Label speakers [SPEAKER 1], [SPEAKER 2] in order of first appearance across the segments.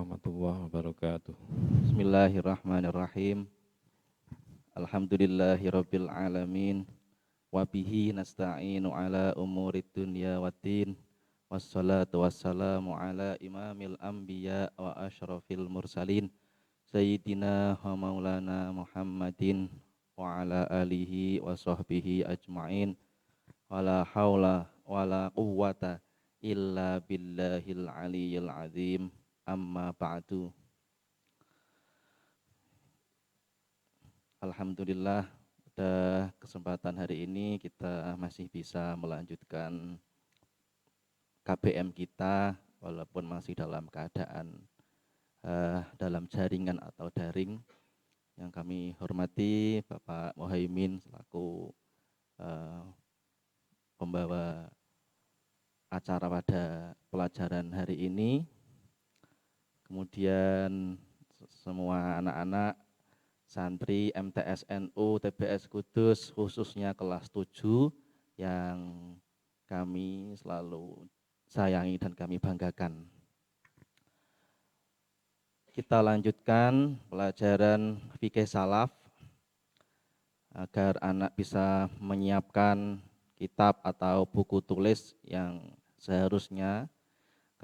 [SPEAKER 1] warahmatullahi wabarakatuh.
[SPEAKER 2] Bismillahirrahmanirrahim. Alhamdulillahirabbil alamin. Wa bihi nasta'inu ala umurid dunya waddin. Wassalatu wassalamu ala imamil anbiya wa asyrafil mursalin. Sayyidina wa maulana Muhammadin wa ala alihi wa sahbihi ajma'in. Wala haula wala quwwata illa billahil aliyyil azim. Amma ba'du. Alhamdulillah pada kesempatan hari ini kita masih bisa melanjutkan KBM kita walaupun masih dalam keadaan dalam jaringan atau daring. Yang kami hormati Bapak Muhaimin selaku pembawa acara pada pelajaran hari ini. Kemudian semua anak-anak santri MTS NU TBS Kudus khususnya kelas 7 yang kami selalu sayangi dan kami banggakan. Kita lanjutkan pelajaran fikih salaf agar anak bisa menyiapkan kitab atau buku tulis yang seharusnya,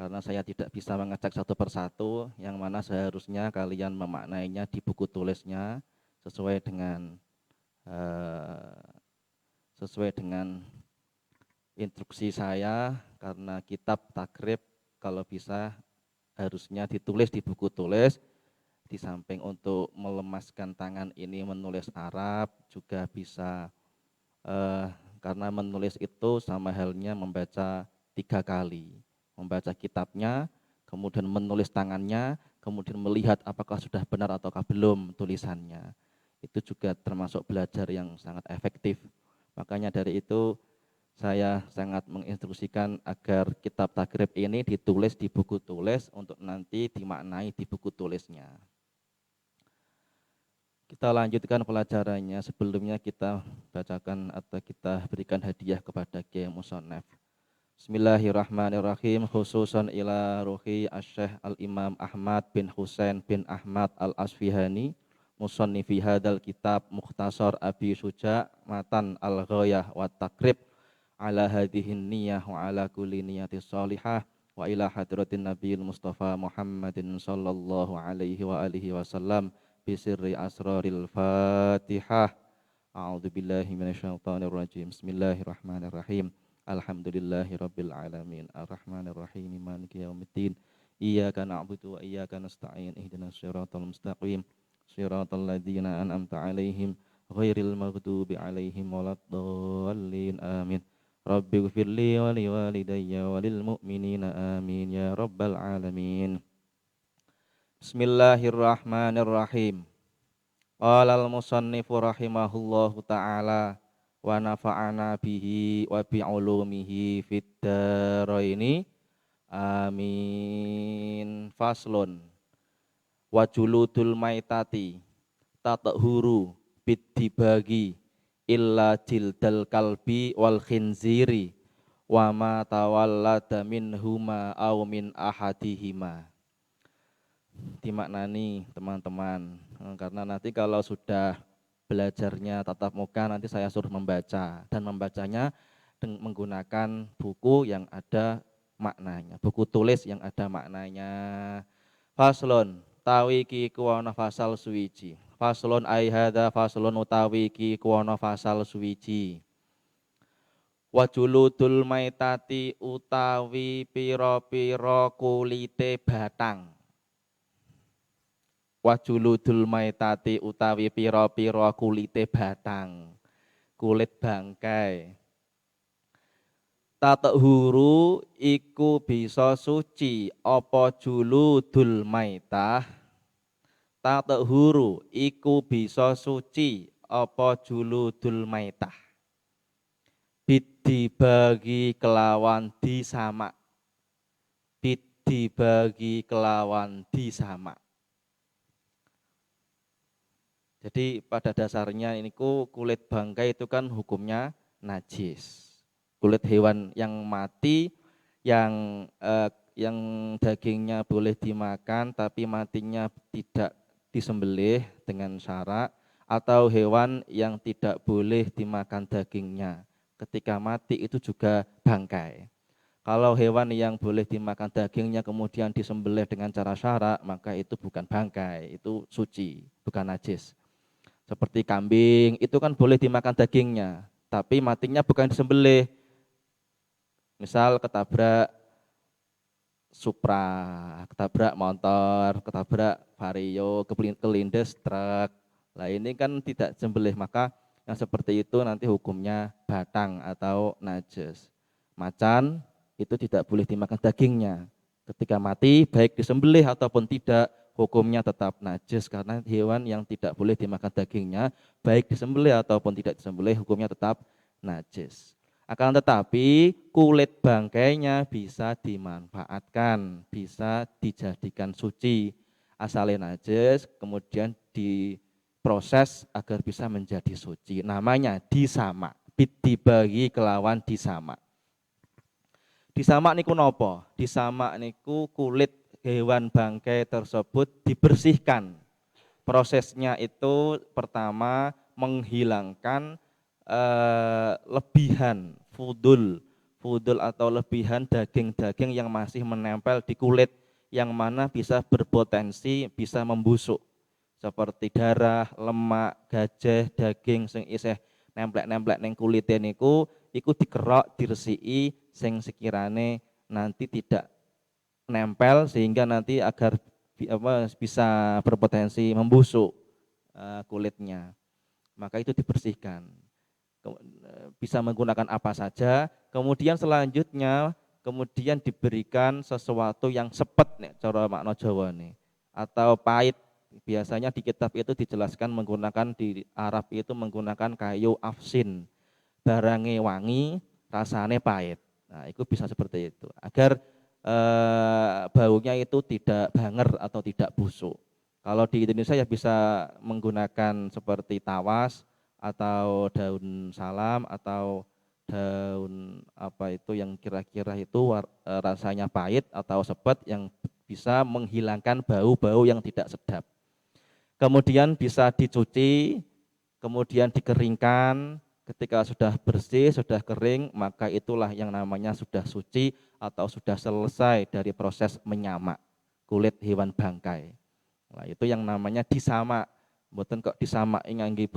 [SPEAKER 2] karena saya tidak bisa mengecek satu persatu yang mana seharusnya kalian memaknainya di buku tulisnya sesuai dengan instruksi saya, karena kitab takrib kalau bisa harusnya ditulis di buku tulis. Di samping untuk melemaskan tangan ini menulis Arab juga bisa, karena menulis itu sama halnya membaca 3 kali. Membaca kitabnya, kemudian menulis tangannya, kemudian melihat apakah sudah benar ataukah belum tulisannya. Itu juga termasuk belajar yang sangat efektif. Makanya dari itu saya sangat menginstruksikan agar kitab takrib ini ditulis di buku tulis untuk nanti dimaknai di buku tulisnya. Kita lanjutkan pelajarannya. Sebelumnya kita bacakan atau kita berikan hadiah kepada Kiai Musonef. Bismillahirrahmanirrahim. Khususan ila ruhi Asy-Syaikh Al-Imam Ahmad bin Husain bin Ahmad Al-Asfihani, musannifi hadal kitab Mukhtasar Abi Suja' Matan Al-Ghayah wa Takrib ala hadhihin niyah wa ala kulli niyatis shalihah wa ila hadratin Nabiyil Mustafa Muhammadin sallallahu alaihi wa alihi wasallam bisirri asraril Fatihah. A'udzu billahi minasyaitonir rajim. Bismillahirrahmanirrahim. Alhamdulillahirabbil alamin. Arrahmanirrahim. Maliki yaumiddin. Iyyaka na'budu wa iyyaka nasta'in. Ihdinas siratal mustaqim. Shiratal ladzina an'amta 'alaihim ghairil maghdubi 'alaihim waladdallin. Amin. Rabbighfirli wa liwalidayya wa lil mu'minina amin ya rabbal alamin. Bismillahirrahmanirrahim. Qala al-musannifu rahimahullahu ta'ala wa nafa'ana bihi wa bi'ulumihi fid dharaini amin. Faslun. Wa juludul maitati tatahuru bidibagi illa jildal kalbi wal khinziri wa ma tawallada minhuma aw min ahadihima. Dimaknani teman-teman, karena nanti kalau sudah belajarnya tatap muka nanti saya suruh membaca, dan membacanya menggunakan buku yang ada maknanya, buku tulis yang ada maknanya. Faslun tawi ki kuwana fasal suwiji. Faslun ai hadza faslun utawi ki kuwana fasal suwiji. Wajuludul maitati utawi pira-pira kulite batang. Wajuludul maitati utawi pira-pira kulite batang, kulit bangkai. Tatahuru iku bisa suci apa juludul maitah. Tatahuru iku bisa suci apa juludul maitah. Dibagi kelawan disamak. Dibagi kelawan disamak. Jadi pada dasarnya ini kulit bangkai itu kan hukumnya najis. Kulit hewan yang mati yang yang dagingnya boleh dimakan tapi matinya tidak disembelih dengan syarat, atau hewan yang tidak boleh dimakan dagingnya ketika mati itu juga bangkai. Kalau hewan yang boleh dimakan dagingnya kemudian disembelih dengan cara syarak, maka itu bukan bangkai, itu suci, bukan najis. Seperti kambing, itu kan boleh dimakan dagingnya, tapi matinya bukan disembelih. Misal ketabrak Supra, ketabrak motor, ketabrak Vario, kelindes truk. Nah ini kan tidak sembelih, maka yang seperti itu nanti hukumnya batang atau najis. Macan itu tidak boleh dimakan dagingnya. Ketika mati baik disembelih ataupun tidak, hukumnya tetap najis karena hewan yang tidak boleh dimakan dagingnya, baik disembelih ataupun tidak disembelih, hukumnya tetap najis. Akan tetapi kulit bangkainya bisa dimanfaatkan, bisa dijadikan suci. Asalnya najis, kemudian diproses agar bisa menjadi suci. Namanya disamak, dibagi kelawan disamak. Disamak niku nopo? Disamak niku kulit hewan bangkai tersebut dibersihkan. Prosesnya itu pertama menghilangkan lebihan fudul atau lebihan daging-daging yang masih menempel di kulit yang mana bisa berpotensi bisa membusuk seperti darah, lemak, gajah, daging sing isih nemplek-nemplek ning kulite niku iku dikerok, diresiki sing sekirane nanti tidak nempel sehingga nanti agar bisa berpotensi membusuk kulitnya. Maka itu dibersihkan. Bisa menggunakan apa saja. Kemudian selanjutnya diberikan sesuatu yang sepet nih cara makna Jawa nih atau pahit. Biasanya di kitab itu dijelaskan menggunakan di Arab itu menggunakan kayu afsin. Barangnya wangi, rasanya pahit. Nah, itu bisa seperti itu. Agar baunya itu tidak banger atau tidak busuk. Kalau di Indonesia ya bisa menggunakan seperti tawas atau daun salam atau daun apa itu yang kira-kira itu rasanya pahit atau sepet yang bisa menghilangkan bau-bau yang tidak sedap. Kemudian bisa dicuci, kemudian dikeringkan. Ketika sudah bersih, sudah kering, maka itulah yang namanya sudah suci atau sudah selesai dari proses menyamak kulit hewan bangkai. Nah, itu yang namanya disamak. Mboten kok disamak ngangge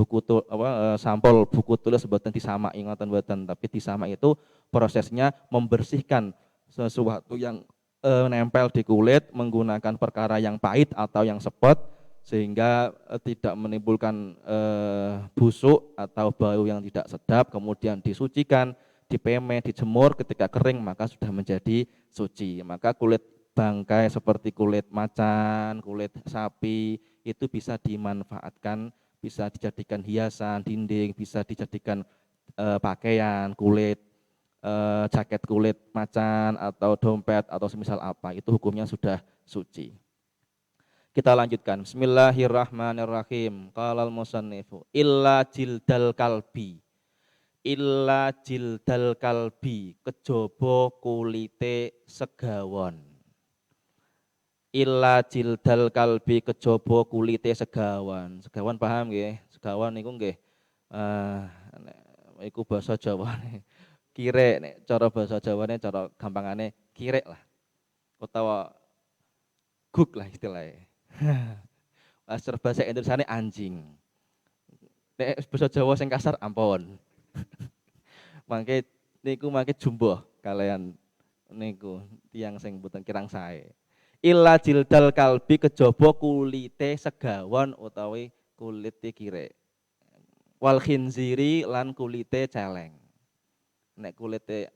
[SPEAKER 2] sampul buku tulis mboten disamak ngoten mboten, tapi disamak itu prosesnya membersihkan sesuatu yang nempel di kulit menggunakan perkara yang pahit atau yang sepet sehingga tidak menimbulkan busuk atau bau yang tidak sedap, kemudian disucikan, dipeme, dijemur, ketika kering maka sudah menjadi suci. Maka kulit bangkai seperti kulit macan, kulit sapi itu bisa dimanfaatkan, bisa dijadikan hiasan dinding, bisa dijadikan pakaian kulit, jaket kulit macan atau dompet atau semisal apa, itu hukumnya sudah suci. Kita lanjutkan. Bismillahirrahmanirrahim. Qalal musannifu illa jildal kalbi. Illa jildal kalbi, kejaba kulite segawon. Illa jildal kalbi, kejaba kulite segawon. Segawon paham nggih? Segawon niku nggih iku basa Jawane. Kirek nek cara basa Jawane cara gampangane kirek lah. Utawa guk lah istilahnya. Bahasa Indonesiane anjing. Nek basa Jawa sing kasar ampun. Mangke mangke jumbo kalian niku tiyang sing mboten kirang sae. Illa jildal kalbi, kejaba kulite segawon utawi kulite kirek. Wal khinziri lan kulite celeng. Nek kulite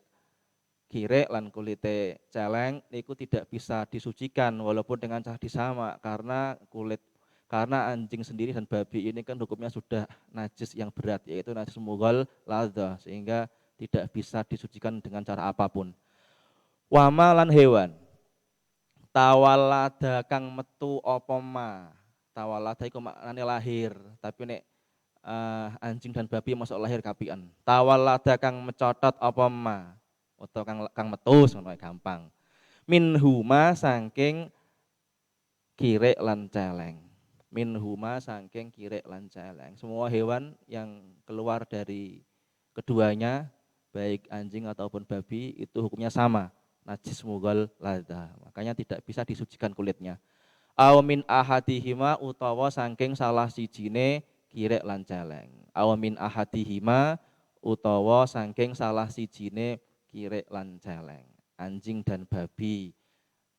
[SPEAKER 2] kirek lan kulite celeng niku tidak bisa disucikan walaupun dengan cara disamak karena anjing sendiri dan babi ini kan hukumnya sudah najis yang berat, yaitu najis mughal ladha, sehingga tidak bisa disucikan dengan cara apapun. Wama lan hewan tawalada kang metu apa ma. Tawalada iku maknane lahir, tapi nek anjing dan babi masuk lahir kapian. Tawalada kang mecotot apa ma, atau kang metu ngono gampang. Minhuma saking kirek lan celeng. Minhuma saking kirek lan celeng. Semua hewan yang keluar dari keduanya, baik anjing ataupun babi, itu hukumnya sama, najis mughalladza. Makanya tidak bisa disucikan kulitnya. Aw min ahadihima utawa saking salah sijine kirek lan celeng. Aw min ahadihima utawa saking salah sijine kirek lan celeng. Anjing dan babi.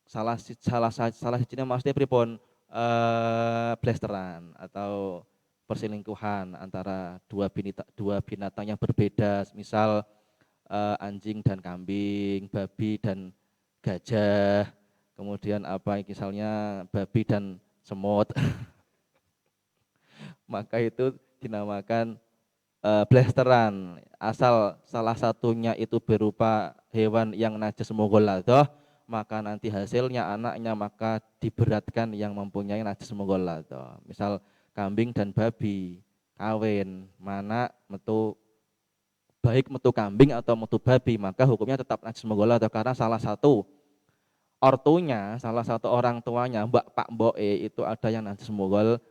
[SPEAKER 2] Salah sijine maksudnya pripun? Blasteran atau perselingkuhan antara dua binatang yang berbeda, misal anjing dan kambing, babi dan gajah, kemudian apa misalnya babi dan semut, maka itu dinamakan blasteran. Asal salah satunya itu berupa hewan yang najis mughalladz, maka nanti hasilnya anaknya maka diberatkan yang mempunyai najis mughalladz. Misal kambing dan babi kawin, mana metu baik metu kambing atau metu babi, maka hukumnya tetap najis mughalladz karena salah satu ortunya, salah satu orang tuanya, mbak pak mboke itu ada yang najis mughalladz.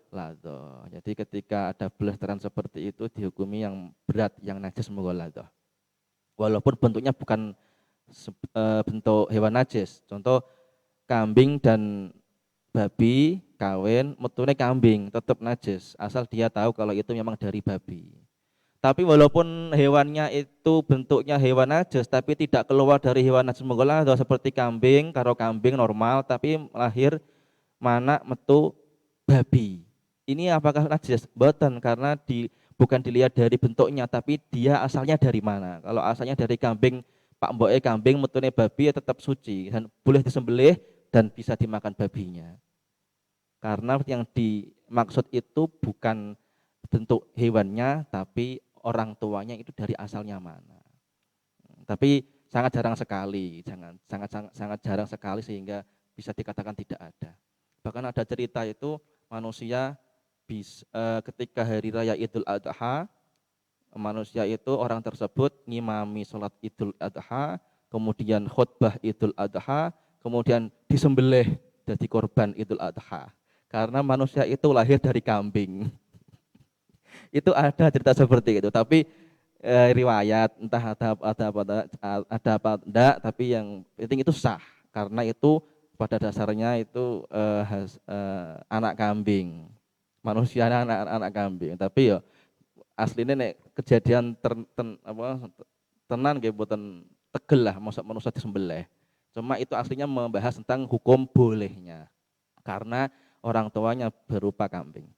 [SPEAKER 2] Jadi ketika ada blasteran seperti itu dihukumi yang berat, yang najis mughalladz. Walaupun bentuknya bukan bentuk hewan najis. Contoh kambing dan babi kawin, metune kambing tetap najis asal dia tahu kalau itu memang dari babi. Tapi walaupun hewannya itu bentuknya hewan najis tapi tidak keluar dari hewan najis mughalladz seperti kambing, karo kambing normal tapi lahir mana metu babi. Ini apakah najis? Boten, karena bukan dilihat dari bentuknya tapi dia asalnya dari mana. Kalau asalnya dari kambing, pak mboke kambing metune babi ya tetap suci dan boleh disembelih dan bisa dimakan babinya. Karena yang dimaksud itu bukan bentuk hewannya tapi orang tuanya itu dari asalnya mana. Tapi sangat jarang sekali, sangat jarang sekali sehingga bisa dikatakan tidak ada. Bahkan ada cerita itu manusia ketika hari raya Idul Adha, manusia itu orang tersebut ngimami sholat Idul Adha, kemudian khutbah Idul Adha, kemudian disembelih jadi korban Idul Adha. Karena manusia itu lahir dari kambing. Itu ada cerita seperti itu, tapi riwayat entah ada apa enggak, tapi yang penting itu sah karena itu pada dasarnya itu anak kambing, manusia anak kambing, tapi ya aslinya nek kejadian tenan nggih mboten tegel lah mosok manusia disembelih. Cuma itu aslinya membahas tentang hukum bolehnya karena orang tuanya berupa kambing.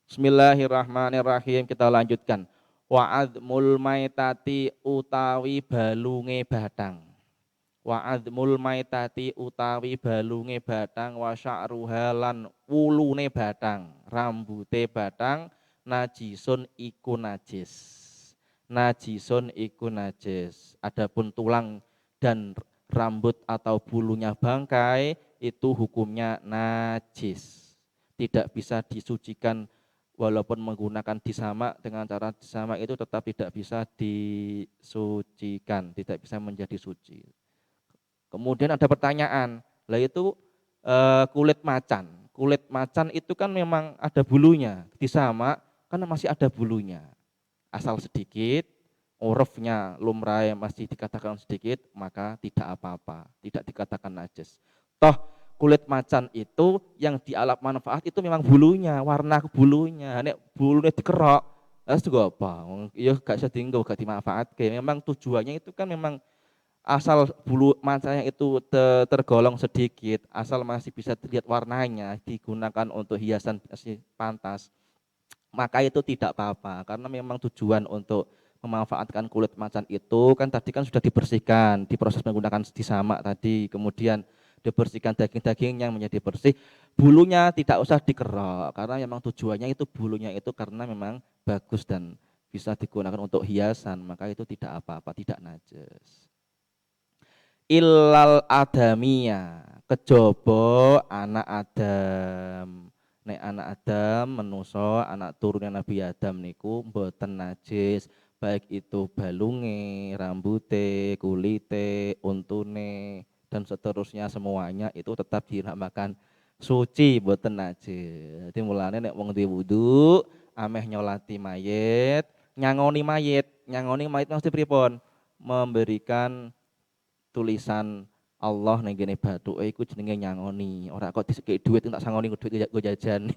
[SPEAKER 2] Bismillahirrahmanirrahim, kita lanjutkan. Wa'admul maitati utawi balunge batang. Wa'admul maitati utawi balunge batang, wa sya'ruha lan wulune batang, rambute batang, najisun iku najis. Najisun iku najis. Adapun tulang dan rambut atau bulunya bangkai itu hukumnya najis. Tidak bisa disucikan. Walaupun menggunakan disamak, dengan cara disamak itu tetap tidak bisa disucikan, tidak bisa menjadi suci. Kemudian ada pertanyaan, lah itu kulit macan. Kulit macan itu kan memang ada bulunya, disamak kan masih ada bulunya. Asal sedikit, urufnya lumrah masih dikatakan sedikit, maka tidak apa-apa, tidak dikatakan najis. Toh kulit macan itu yang dialap manfaat itu memang bulunya, warna bulunya. Nek bulunya dikerok, terus juga apa? Iya gak bisa dienggo, gak dimanfaatkan. Memang tujuannya itu kan memang asal bulu macannya itu tergolong sedikit, asal masih bisa dilihat warnanya, digunakan untuk hiasan masih pantas, maka itu tidak apa-apa. Karena memang tujuan untuk memanfaatkan kulit macan itu kan tadi kan sudah dibersihkan, diproses menggunakan disamak tadi, kemudian dibersihkan daging-dagingnya menjadi bersih, bulunya tidak usah dikerok karena memang tujuannya itu bulunya itu karena memang bagus dan bisa digunakan untuk hiasan, maka itu tidak apa-apa, tidak najis. Illal adamia, kejaba anak Adam. Nek anak Adam menuso anak turunnya Nabi Adam niku mboten najis, baik itu balunge, rambute, kulite, untune, dan seterusnya semuanya itu tetap dinamakan suci boten najis. Jadi mulane nek wong duwe wudu ameh nyolati mayit, nyangoni mayit mesti pripun? Memberikan tulisan Allah ning kene bathuke iku jenenge nyangoni. Ora kok disekeki dhuwit tak sangoni dhuwit go jajan.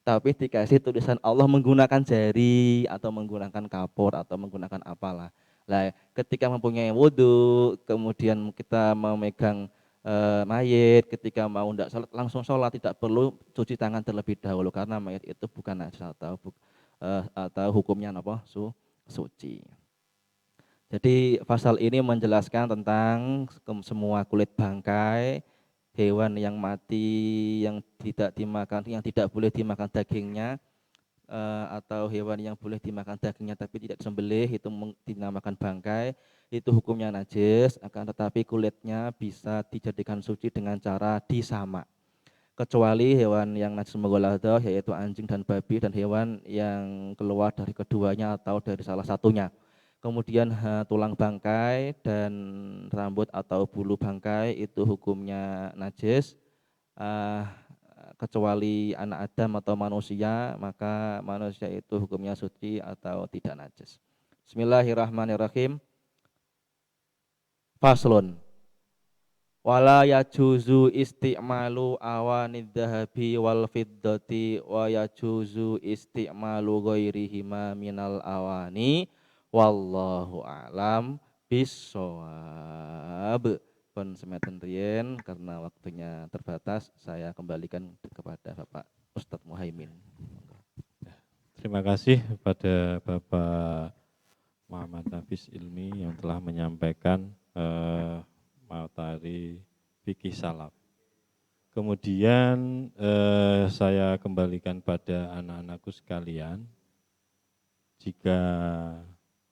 [SPEAKER 2] Tapi dikasih tulisan Allah menggunakan jari atau menggunakan kapur atau menggunakan apalah. Lah, ketika mempunyai wudhu, kemudian kita memegang mayit, ketika mau ndak sholat langsung sholat, tidak perlu cuci tangan terlebih dahulu karena mayit itu bukan najis atau hukumnya apa? Suci. Jadi pasal ini menjelaskan tentang semua kulit bangkai, hewan yang mati yang tidak dimakan, yang tidak boleh dimakan dagingnya, atau hewan yang boleh dimakan dagingnya tapi tidak disembelih itu dinamakan bangkai, itu hukumnya najis, akan tetapi kulitnya bisa dijadikan suci dengan cara disamak. Kecuali hewan yang najis mughalladah yaitu anjing dan babi dan hewan yang keluar dari keduanya atau dari salah satunya. Kemudian tulang bangkai dan rambut atau bulu bangkai itu hukumnya najis. Kecuali anak Adam atau manusia, maka manusia itu hukumnya suci atau tidak najis. Bismillahirrahmanirrahim. Faslun. Wala yajuzu isti'malu awanid dhahabi wal fiddati wa yajuzu isti'malu ghairihima minal awani wallahu a'lam bissawab. Pun semeten riyen karena waktunya terbatas, saya kembalikan kepada Bapak Ustadz Muhaimin.
[SPEAKER 1] Terima kasih kepada Bapak Muhammad Hafiz Ilmi yang telah menyampaikan materi fikih salaf. Kemudian saya kembalikan pada anak-anakku sekalian. Jika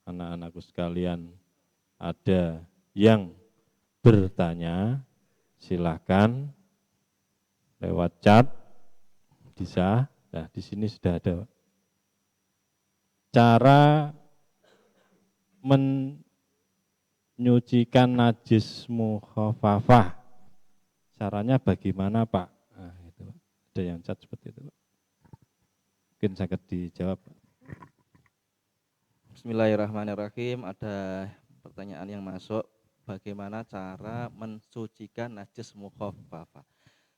[SPEAKER 1] anak-anakku sekalian ada yang bertanya, silakan lewat chat bisa. Nah, di sini sudah ada cara menyucikan najis mukhafafah. Caranya bagaimana, Pak? Nah, itu. Ada yang chat seperti itu, Pak. Mungkin sangat dijawab, Pak.
[SPEAKER 2] Bismillahirrahmanirrahim. Ada pertanyaan yang masuk, bagaimana cara mensucikan najis mukhaffafah?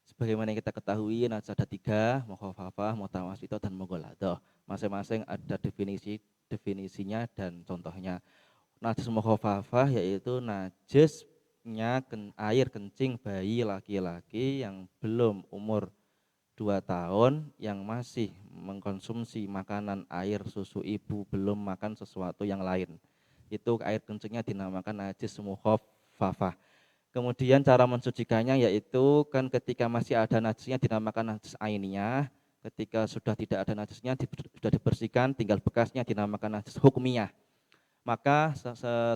[SPEAKER 2] Sebagaimana yang kita ketahui, najis ada 3, mukhaffafah, mutawassithah, dan mughalladah. Masing-masing ada definisinya dan contohnya. Najis mukhaffafah yaitu najisnya air kencing bayi laki-laki yang belum umur 2 tahun, yang masih mengkonsumsi makanan air susu ibu, belum makan sesuatu yang lain. Itu air kencingnya dinamakan najis mukhaffafah. Kemudian cara mensucikannya yaitu kan ketika masih ada najisnya dinamakan najis ainiyah, ketika sudah tidak ada najisnya sudah dibersihkan, tinggal bekasnya dinamakan najis hukmiyah. Maka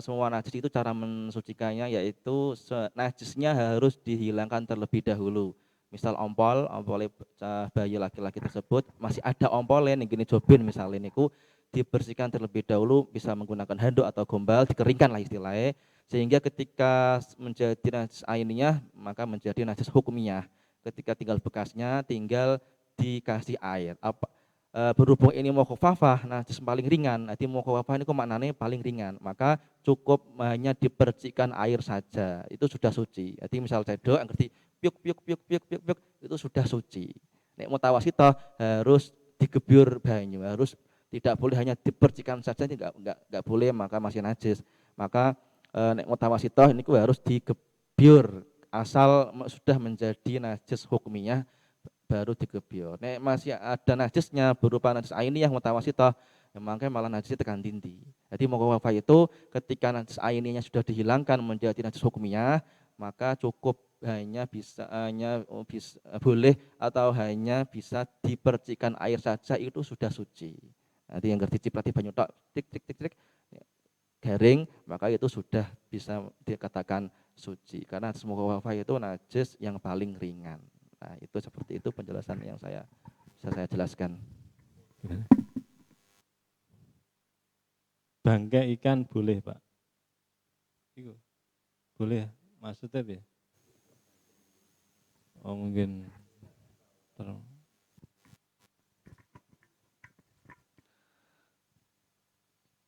[SPEAKER 2] semua najis itu cara mensucikannya yaitu najisnya harus dihilangkan terlebih dahulu. Misal ompol bayi laki-laki tersebut masih ada ompolnya nih gini jobin misalnya niku dibersihkan terlebih dahulu, bisa menggunakan handuk atau gombal, dikeringkan lah istilahnya, sehingga ketika menjadi najis ainiyah maka menjadi najis hukumiyah. Ketika tinggal bekasnya tinggal dikasih air. Berhubung ini mukhafafah, najis paling ringan. Jadi mukhafafah ini maknanya paling ringan, maka cukup hanya dipercikan air saja, itu sudah suci. Jadi misal cedok ngerti piuk piuk piuk piuk piuk piuk itu sudah suci. Nek mutawassithah harus digebyur banyu, harus tidak boleh hanya dipercikan saja, enggak boleh, maka masih najis. Maka nek mutawassithah ini harus digebyur, asal sudah menjadi najis hukmiyah baru digebyur. Nek masih ada najisnya berupa najis ainiyah mutawassithah, ya makanya malah najisnya tekan dindi. Jadi mukhafafah itu ketika najis ainiyahnya sudah dihilangkan menjadi najis hukmiyah, maka cukup boleh atau hanya bisa dipercikan air saja, itu sudah suci. Nanti yang ngerti ciprati banyu tok tik tik tik tik garing, maka itu sudah bisa dikatakan suci karena najis mukhafafah itu najis yang paling ringan. Nah, itu seperti itu penjelasan yang bisa saya jelaskan.
[SPEAKER 1] Bangkai ikan boleh, Pak? boleh maksudnya ya? Oh mungkin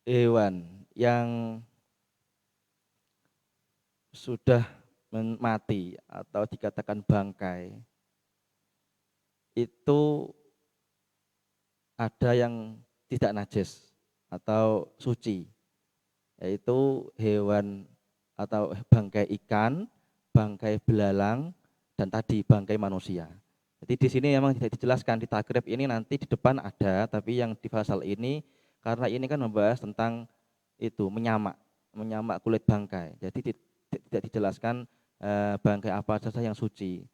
[SPEAKER 2] hewan yang sudah mati atau dikatakan bangkai itu ada yang tidak najis atau suci, yaitu hewan atau bangkai ikan, bangkai belalang, dan tadi bangkai manusia. Jadi di sini memang tidak dijelaskan di takrib ini, nanti di depan ada, tapi yang di pasal ini karena ini kan membahas tentang itu menyamak kulit bangkai. Jadi tidak dijelaskan bangkai apa saja yang suci.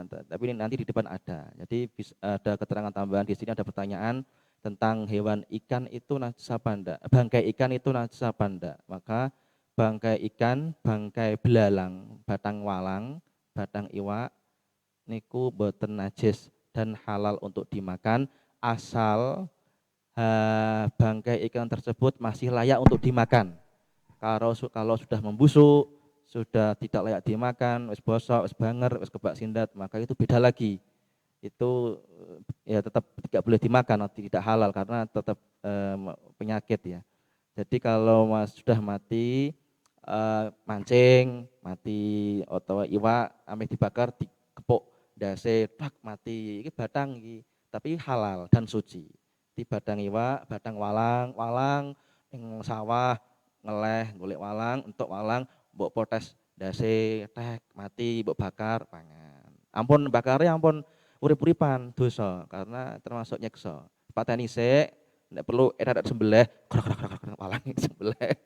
[SPEAKER 2] Tapi ini nanti di depan ada. Jadi ada keterangan tambahan di sini, ada pertanyaan tentang hewan ikan itu najis apa enggak? Bangkai ikan itu najis apa enggak? Maka bangkai ikan, bangkai belalang, batang walang, batang iwak niku boten najis dan halal untuk dimakan asal bangkai ikan tersebut masih layak untuk dimakan. Kalau sudah membusuk, sudah tidak layak dimakan, wis bosok, wis banger, wis kebak sindat, maka itu beda lagi. Itu ya tetap tidak boleh dimakan, tidak halal karena tetap penyakit ya. Jadi kalau sudah mati, mancing, mati atau iwak, ameh dibakar, dikepuk, dase, tak mati, ini batang ini, tapi halal dan suci. Di batang iwak, batang walang, walang, ing sawah, ngeleh, golek walang, untuk walang, mbok potes, dase, tek, mati, mbok bakar, pangan. Ampun bakarnya ampun urip-uripan dosa karena termasuk nyekso. Pateni sik, nek perlu ada sembelih, walang sembelih.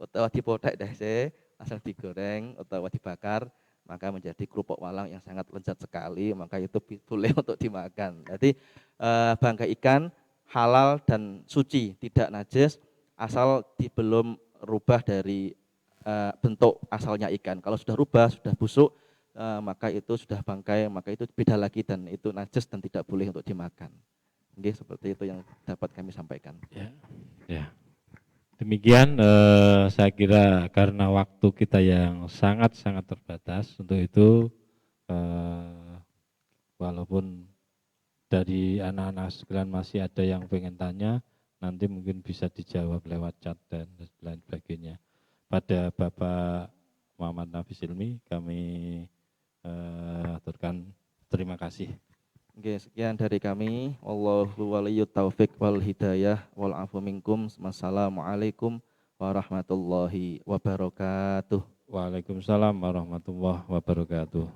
[SPEAKER 2] Utawa dipotek dase, langsung digoreng utawa dibakar, maka menjadi kerupuk walang yang sangat lezat sekali, maka itu boleh untuk dimakan. Jadi bangkai ikan halal dan suci, tidak najis asal belum rubah dari bentuk asalnya ikan. Kalau sudah rubah, sudah busuk, maka itu sudah bangkai, maka itu beda lagi dan itu najis dan tidak boleh untuk dimakan. Oke, seperti itu yang dapat kami sampaikan.
[SPEAKER 1] Ya, ya. Demikian saya kira karena waktu kita yang sangat-sangat terbatas, untuk itu walaupun dari anak-anak sekalian masih ada yang pengen tanya, nanti mungkin bisa dijawab lewat chat dan lain sebagainya. Pada Bapak Muhammad Nafis Ilmi kami aturkan terima kasih.
[SPEAKER 2] Oke, sekian dari kami. Wallahu waliyut taufik wal hidayah wal afu minkum. Wassalamualaikum warahmatullahi wabarakatuh.
[SPEAKER 1] Waalaikumsalam warahmatullahi wabarakatuh.